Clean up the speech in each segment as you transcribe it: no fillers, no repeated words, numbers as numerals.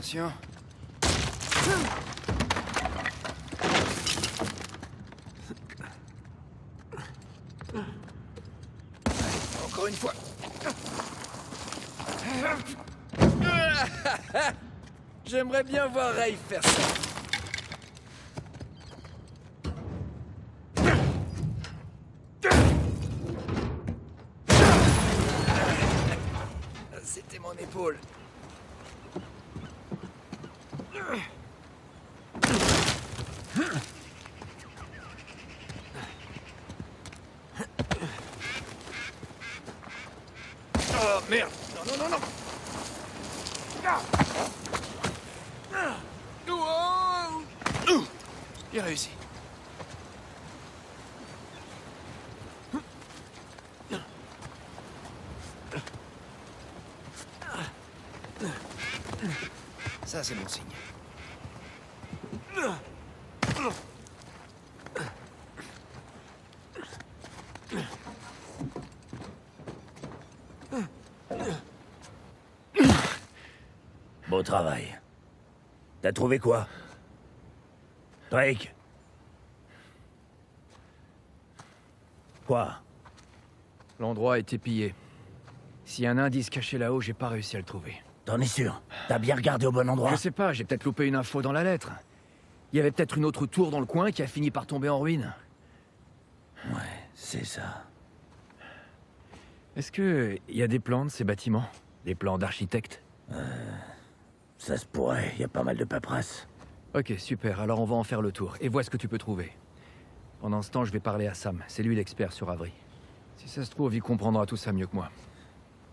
Attention. Encore une fois. J'aimerais bien voir Ray faire ça. C'était mon épaule. Oh merde! Non, non, non, non! J'ai réussi. Ça, c'est bon signe. Beau travail. T'as trouvé quoi? Drake? Quoi? L'endroit a été pillé. S'il y a un indice caché là-haut, j'ai pas réussi à le trouver. T'en es sûr? T'as bien regardé au bon endroit? Je sais pas, j'ai peut-être loupé une info dans la lettre. Il y avait peut-être une autre tour dans le coin qui a fini par tomber en ruine. Ouais, c'est ça. Est-ce que y a des plans de ces bâtiments? Des plans d'architecte? Ça se pourrait, y a pas mal de paperasse. Ok, super, alors on va en faire le tour, et vois ce que tu peux trouver. Pendant ce temps, je vais parler à Sam, c'est lui l'expert sur Avery. Si ça se trouve, il comprendra tout ça mieux que moi.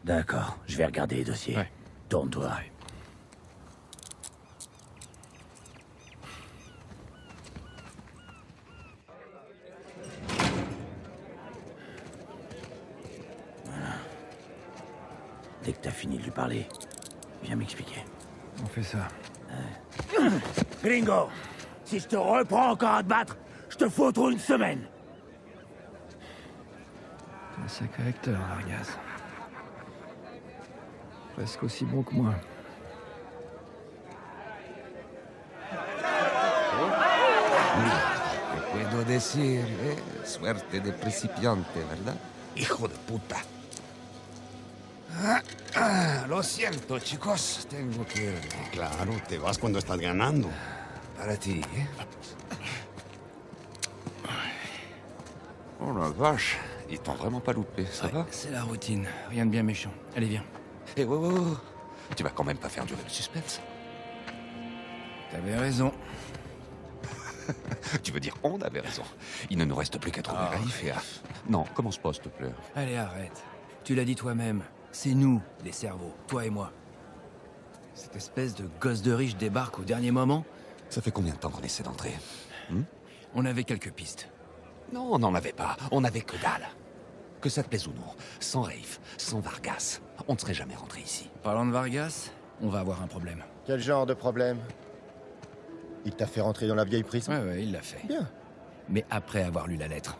D'accord, je vais regarder les dossiers. Ouais. Tourne-toi. Ouais. Dès que t'as fini de lui parler, viens m'expliquer. On fait ça. Gringo! Si je te reprends encore à te battre, je te fous trop une semaine! T'es un sacré acteur, Vargas. Presque aussi bon que moi. Te puedo decir, suerte de principiante, ¿verdad? Hijo de puta. Lo siento, chicos. Tengo que irme. Claro, te vas cuando estás ganando. Para ti, ¿eh? Oh la vache. Ils t'ont vraiment pas loupé, ça va? C'est la routine, rien de bien méchant. Allez, viens. Eh, wow. Tu vas quand même pas faire durer le suspense. T'avais raison. Tu veux dire, on avait raison. Il ne nous reste plus qu'à trouver Raif et à... Non, commence pas, s'il te plaît. Allez, arrête. Tu l'as dit toi-même. C'est nous, les cerveaux, toi et moi. Cette espèce de gosse de riche débarque au dernier moment. Ça fait combien de temps qu'on essaie d'entrer? On avait quelques pistes. Non, on n'en avait pas. On avait que dalle. Que ça te plaise ou non, sans Raif, sans Vargas, on ne serait jamais rentré ici. Parlant de Vargas, on va avoir un problème. Quel genre de problème? Il t'a fait rentrer dans la vieille prison? Ouais, il l'a fait. Bien. Mais après avoir lu la lettre.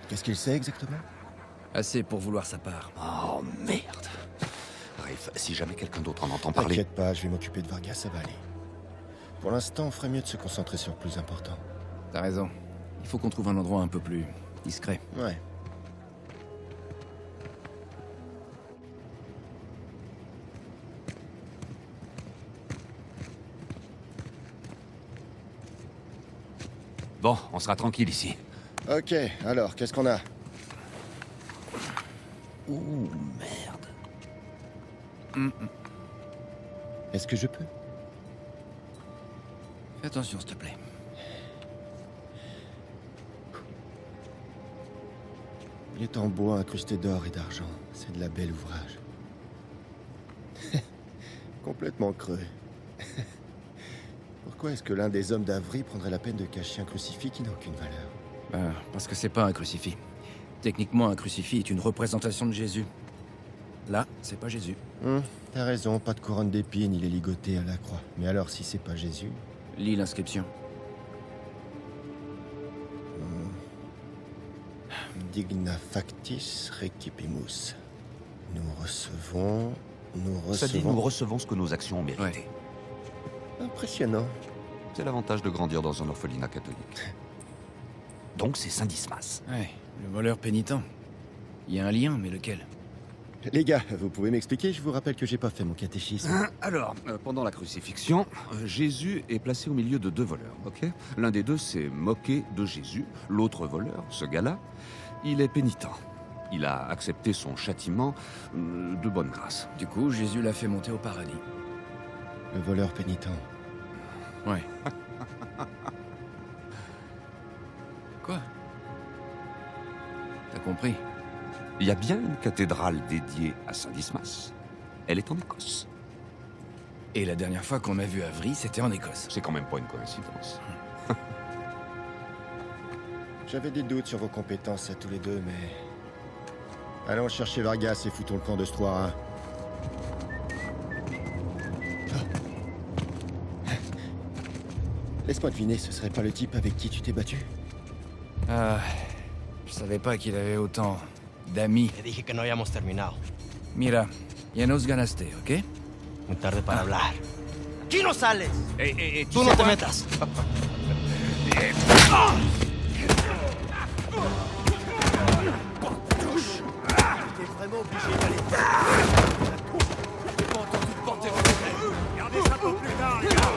Qu'est-ce qu'il sait exactement? Assez pour vouloir sa part. Oh, merde. Raif, si jamais quelqu'un d'autre en entend parler... T'inquiète pas, je vais m'occuper de Vargas, ça va aller. Pour l'instant, on ferait mieux de se concentrer sur le plus important. T'as raison. Il faut qu'on trouve un endroit un peu plus discret. Ouais. Bon, on sera tranquille ici. Ok, alors, qu'est-ce qu'on a? Ouh, merde. Est-ce que je peux? Fais attention, s'il te plaît. Il est en bois incrusté d'or et d'argent. C'est de la belle ouvrage. Complètement creux. Pourquoi est-ce que l'un des hommes d'Avry prendrait la peine de cacher un crucifix qui n'a aucune valeur? Parce que c'est pas un crucifix. Techniquement, un crucifix est une représentation de Jésus. Là, c'est pas Jésus. T'as raison, pas de couronne d'épines, il est ligoté à la croix. Mais alors, si c'est pas Jésus... Lis l'inscription. Digna factis recipimus. Ça dit, nous recevons ce que nos actions ont mérité. Impressionnant. C'est l'avantage de grandir dans un orphelinat catholique. Donc c'est Saint Dismas. Ouais, le voleur pénitent. Il y a un lien, mais lequel? Les gars, vous pouvez m'expliquer? Je vous rappelle que j'ai pas fait mon catéchisme. Alors, pendant la crucifixion, Jésus est placé au milieu de deux voleurs, ok? L'un des deux s'est moqué de Jésus. L'autre voleur, ce gars-là, il est pénitent. Il a accepté son châtiment de bonne grâce. Du coup, Jésus l'a fait monter au paradis. Le voleur pénitent. Ouais. Quoi? T'as compris? Il y a bien une cathédrale dédiée à Saint Dismas. Elle est en Écosse. Et la dernière fois qu'on a vu Avery, c'était en Écosse. C'est quand même pas une coïncidence. J'avais des doutes sur vos compétences à tous les deux, mais... Allons chercher Vargas et foutons le camp de Stroira. Laisse-moi deviner, ce serait pas le type avec qui tu t'es battu? Ah... Je savais pas qu'il avait autant... d'amis. Te dije que no habíamos terminado. Mira, ya nos ganaste, ¿ok? Muy tarde para hablar. ¡Aquí no sales! Tú ¡Tú no te metas! T'es vraiment obligé d'aller... J'ai pas entendu de porter votre... Gardez ça pour plus tard, les gars!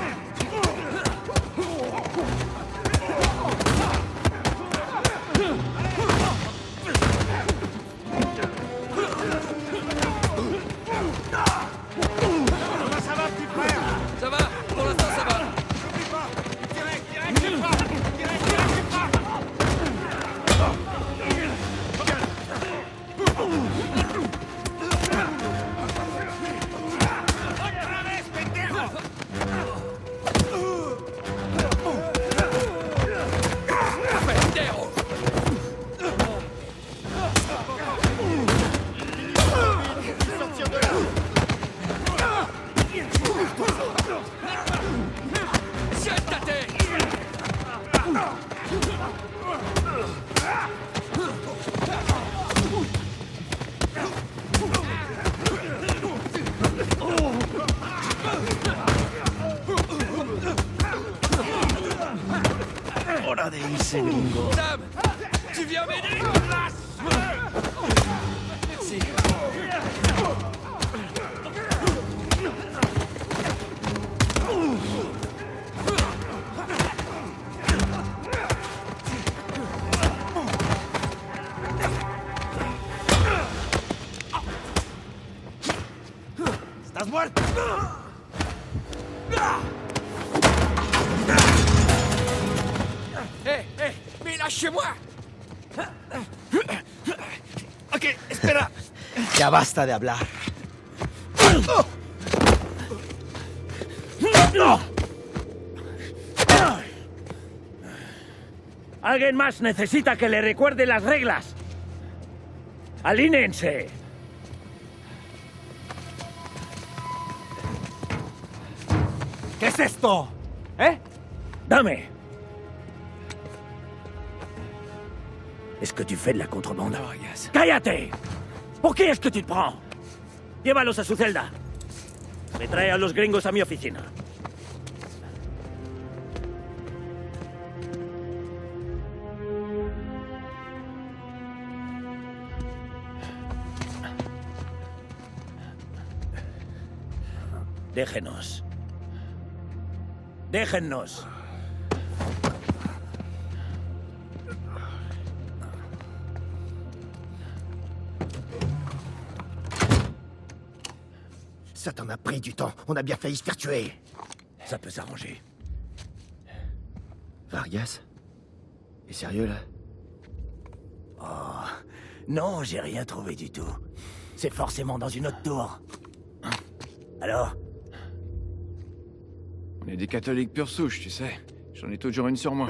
Ça va, petit frère? Ça va, pour l'instant ça va. N'oublie pas! Direct, j'ai pas! Direct, j'ai pas! ¡Otra vez, pendejo! Hora de irse, gringo. Sam, tu viens m'aider? Merci. ¿Estás muerto? Mais lâchez-moi! Ok, espera. Ya basta de hablar. Alguien más necesita que le recuerde las reglas. Alínense. ¿Qué es esto? ¿Eh? Dame. Est-ce que tu fais de la contrebande? Vargas. ¡Cállate! ¿Por qué es que te prends? Llévalos a su celda. Me trae a los gringos a mi oficina. Déjenos. Déjennos. Ça t'en a pris du temps. On a bien failli se faire tuer. Ça peut s'arranger. Vargas? T'es sérieux, là? Non, j'ai rien trouvé du tout. C'est forcément dans une autre tour. Alors? On est des catholiques pure souche, tu sais. J'en ai toujours une sur moi.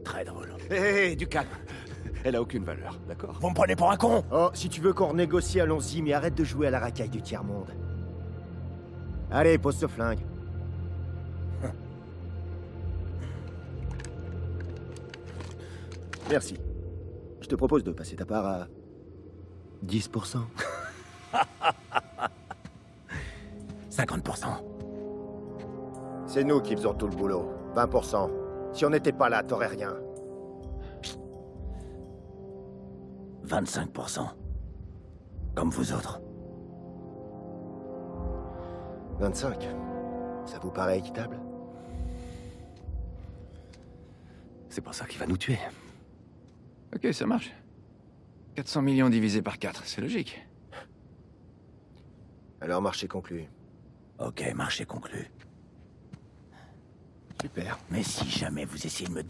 Très drôle. Hé, du calme. Elle a aucune valeur, d'accord? Vous me prenez pour un con? Oh, si tu veux qu'on renégocie, allons-y, mais arrête de jouer à la racaille du tiers-monde. Allez, pose ce flingue. Merci. Je te propose de passer ta part à... 10%. 50%. C'est nous qui faisons tout le boulot. 20%. Si on n'était pas là, t'aurais rien. 25%. Comme vous autres. 25. Ça vous paraît équitable? C'est pas ça qui va nous tuer. Ok, ça marche. 400 millions divisé par 4, c'est logique. Alors, marché conclu. Ok, marché conclu. Super. Mais si jamais vous essayez de me...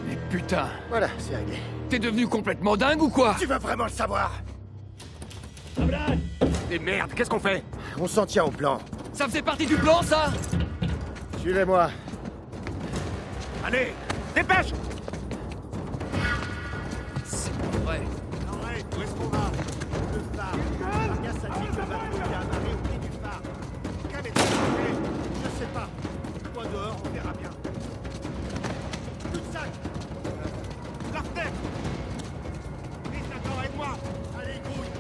Mais putain, Voilà, c'est réglé. t'es devenu complètement dingue ou quoi? Tu veux vraiment le savoir? Et merde, qu'est-ce qu'on fait? On s'en tient au plan. Ça faisait partie du plan, ça? Suivez-moi. Allez, dépêche! C'est pas vrai. Arrête, où est-ce qu'on va? Le phare. Vargas a dit que le bateau était amarré au pied du phare. Qu'avait-il fait? Je sais pas. Toi dehors, on verra bien. Coup de sac! La fenêtre! Vite, d'accord, aide-moi! Allez, grouille!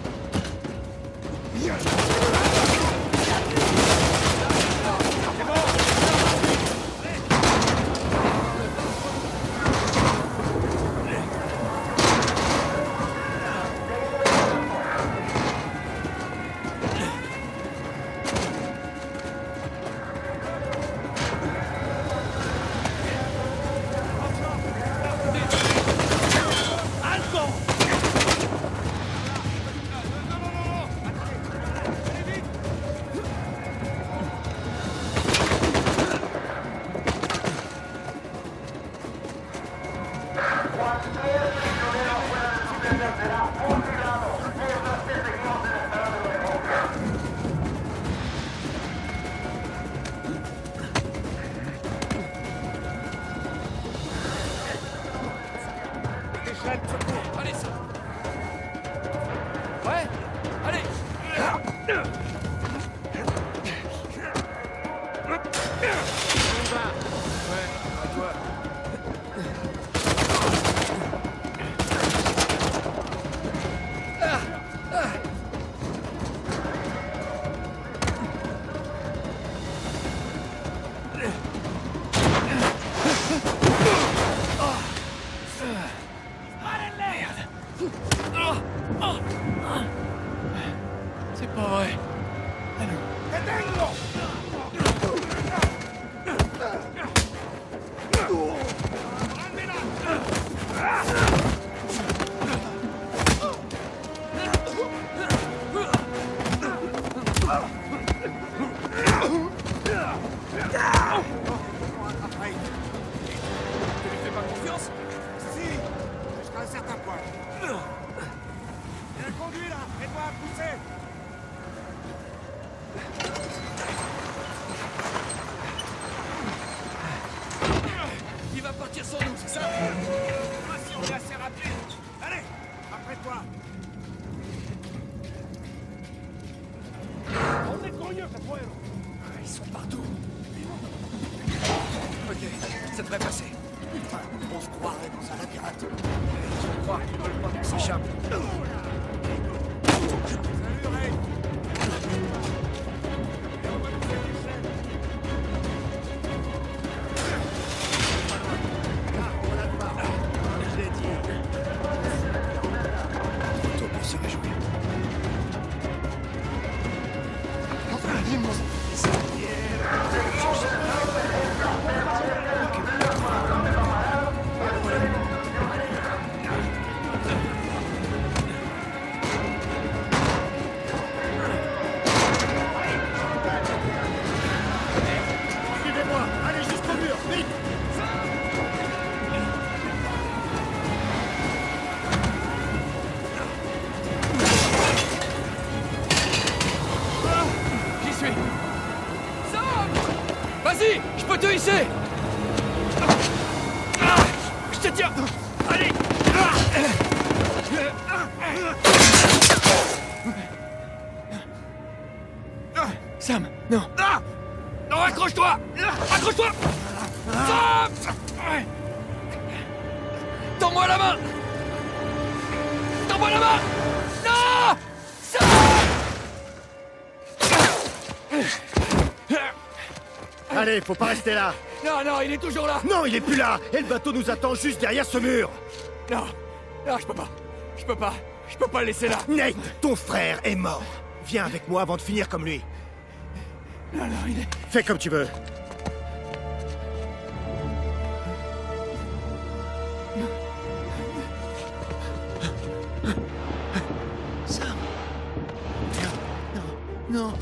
Allez, ça. Ouais? Allez! C'est pas vrai. Tu lui fais pas confiance? Si, jusqu'à un certain point. Viens conduis là, aide-moi à pousser. Il va partir sans nous, c'est ça? Moi si on est assez rapide. Allez, après toi. On est cogneux, Capoeiro. Ils sont partout. Ok, ça devrait passer. Putain, on se croirait dans un labyrinthe. Je crois qu'ils veulent pas qu'on s'échappe. Salut, Ray. Et on va nous faire des chaînes. Ah, on l'a pas. Je l'ai dit. Toi pour se réjouir. Suivez-moi. Allez jusqu'au mur, vite. J'y suis. Sam! Vas-y, je peux te hisser. Je te tiens. Allez. Sam, non. Non, accroche-toi. Accroche-toi. Sam! Tends-moi la main! Tends-moi la main! Non! Sam! Allez, faut pas rester là. Non, non, il est toujours là! Non, il est plus là. Et le bateau nous attend juste derrière ce mur. Non, non, je peux pas. Je peux pas. Je peux pas le laisser là. Nate, ton frère est mort. Viens avec moi avant de finir comme lui. Non, non, il est... Fais comme tu veux. Sam! Non, non, non.